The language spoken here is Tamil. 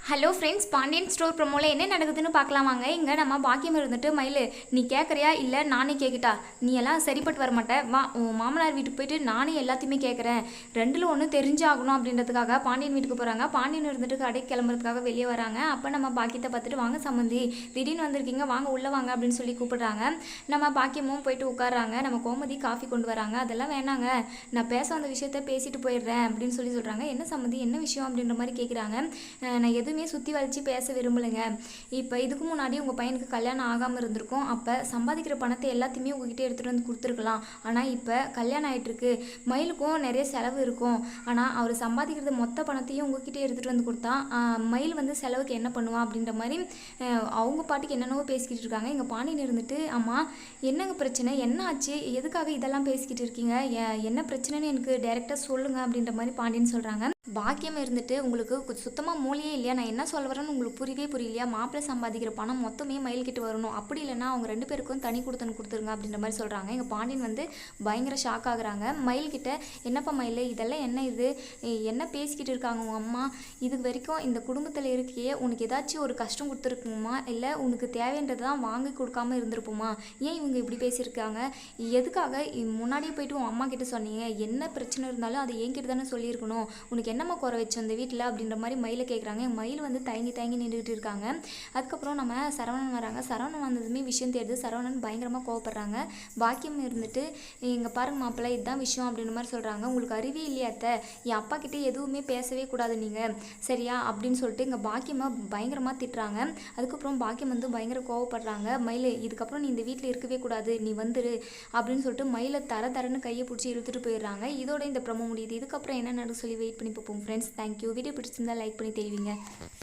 ஹலோ ஃப்ரெண்ட்ஸ், பாண்டியன் ஸ்டோர் ப்ரோமோவில் என்ன நடக்குதுன்னு பார்க்கலாம் வாங்க. இங்கே நம்ம பாக்கியம் இருந்துட்டு, மயில் நீ கேட்குறியா இல்லை நானே கேட்கிட்டா, நீ எல்லாம் சரிப்பட்டு வர மாட்டேன், வா உன் மாமனார் வீட்டுக்கு போயிட்டு நானே எல்லாத்தையுமே கேட்குறேன், ரெண்டில் ஒன்று தெரிஞ்சாகணும் அப்படின்றதுக்காக பாண்டியன் வீட்டுக்கு போகிறாங்க. பாண்டியன் இருந்துட்டு கடைக்கு கிளம்புறதுக்காக வெளியே வராங்க. அப்போ நம்ம பாக்கியத்தை பார்த்துட்டு, வாங்க சம்மந்தி திடீர்னு வந்திருக்கீங்க, வாங்க உள்ளே வாங்க அப்படின்னு சொல்லி கூப்பிடுறாங்க. நம்ம பாக்கியமும் போயிட்டு உட்காடுறாங்க. நம்ம கோமதி காஃபி கொண்டு வராங்க. அதெல்லாம் வேணாங்க, நான் பேச வந்த விஷயத்த பேசிட்டு போயிடுறேன் அப்படின்னு சொல்லி சொல்கிறாங்க. என்ன சம்மந்தி, என்ன விஷயம் அப்படின்ற மாதிரி கேட்குறாங்க. நான் எதுவுமே சுற்றி வளைச்சி பேச விரும்பலைங்க. இப்போ இதுக்கு முன்னாடி உங்கள் பையனுக்கு கல்யாணம் ஆகாமல் இருந்திருக்கும். அப்போ சம்பாதிக்கிற பணத்தை எல்லாத்தையுமே உங்ககிட்ட எடுத்துகிட்டு வந்து கொடுத்துருக்கலாம். ஆனால் இப்போ கல்யாணம் ஆகிட்டுருக்கு, மயிலுக்கும் நிறைய செலவு இருக்கும். ஆனால் அவர் சம்பாதிக்கிறது மொத்த பணத்தையும் உங்ககிட்ட எடுத்துகிட்டு வந்து கொடுத்தா மயில் வந்து செலவுக்கு என்ன பண்ணுவான் அப்படின்ற மாதிரி அவங்க பாட்டுக்கு என்னென்னவோ பேசிக்கிட்டு இருக்காங்க. எங்கள் பாண்டியன் இருந்துட்டு, அம்மா என்னங்க பிரச்சனை, என்ன ஆச்சு, எதுக்காக இதெல்லாம் பேசிக்கிட்டு இருக்கீங்க, என்ன பிரச்சனைன்னு எனக்கு டைரெக்டாக சொல்லுங்கள் அப்படின்ற மாதிரி பாண்டியன் சொல்கிறாங்க. பாக்கியம் இருந்துட்டு, உங்களுக்கு சுத்தமாக மூலையே இல்லையா, நான் என்ன சொல்ல வரேன்னு உங்களுக்கு புரியலையா, மாப்பிள்ளை சம்பாதிக்கிற பணம் மொத்தமே மயில்கிட்ட வரணும், அப்படி இல்லைன்னா அவங்க ரெண்டு பேருக்கும் தனி கொடுத்துருங்க அப்படின்ற மாதிரி சொல்கிறாங்க. எங்கள் பாண்டியன் வந்து பயங்கர ஷாக் ஆகுறாங்க. மயில்கிட்ட, என்னப்பா மயில் இதெல்லாம் என்ன, இது என்ன பேசிக்கிட்டு இருக்காங்க உங்கள் அம்மா, இது வரைக்கும் இந்த குடும்பத்தில் இருக்கையே உனக்கு ஏதாச்சும் ஒரு கஷ்டம் கொடுத்துருக்குமா, இல்லை உனக்கு தேவைன்றது தான் வாங்கி கொடுக்காம இருந்திருப்போமா, ஏன் இவங்க இப்படி பேசியிருக்காங்க, எதுக்காக முன்னாடியே போயிட்டு உன் அம்மா கிட்ட சொன்னீங்க, என்ன பிரச்சனை இருந்தாலும் அதை என்கிட்ட தானே சொல்லியிருக்கணும், உனக்கு என்னம்மா குறை வச்சு அந்த வீட்டில் அப்படின்ற மாதிரி மயிலை கேட்குறாங்க. மயில் வந்து தயங்கி நின்றுக்கிட்டு இருக்காங்க. அதுக்கப்புறம் நம்ம சரவணன் வராங்க. சரவணன் வந்ததுமே விஷயம் தெரியுது. சரவணன் பயங்கரமாக கோவப்படுறாங்க. பாக்கியம் இருந்துட்டு, இங்கே பாருங்க மாப்பிள்ளை இதுதான் விஷயம் அப்படின்ற மாதிரி சொல்கிறாங்க. உங்களுக்கு அறிவே இல்லையா அத்தை, என் அப்பா கிட்டே எதுவுமே பேசவே கூடாது நீங்கள், சரியா அப்படின்னு சொல்லிட்டு இங்கே பாக்கியமாக பயங்கரமாக திட்டுறாங்க. அதுக்கப்புறம் பாக்கியம் வந்து பயங்கர கோவப்படுறாங்க. மயில் இதுக்கப்புறம் நீ இந்த வீட்டில் இருக்கவே கூடாது, நீ வந்துரு அப்படின்னு சொல்லிட்டு மயிலை தரன்னு கையை பிடிச்சி இழுத்துட்டு போயிடுறாங்க. இதோட இந்த ப்ரோமோ முடியுது. இதுக்கப்புறம் என்ன நடக்கும் சொல்லி வெயிட் பண்ணி பார்ப்போம் ஃப்ரெண்ட்ஸ். தேங்க்யூ. வீடியோ பிடிச்சிருந்தா லைக் பண்ணி தெரிவிங்க.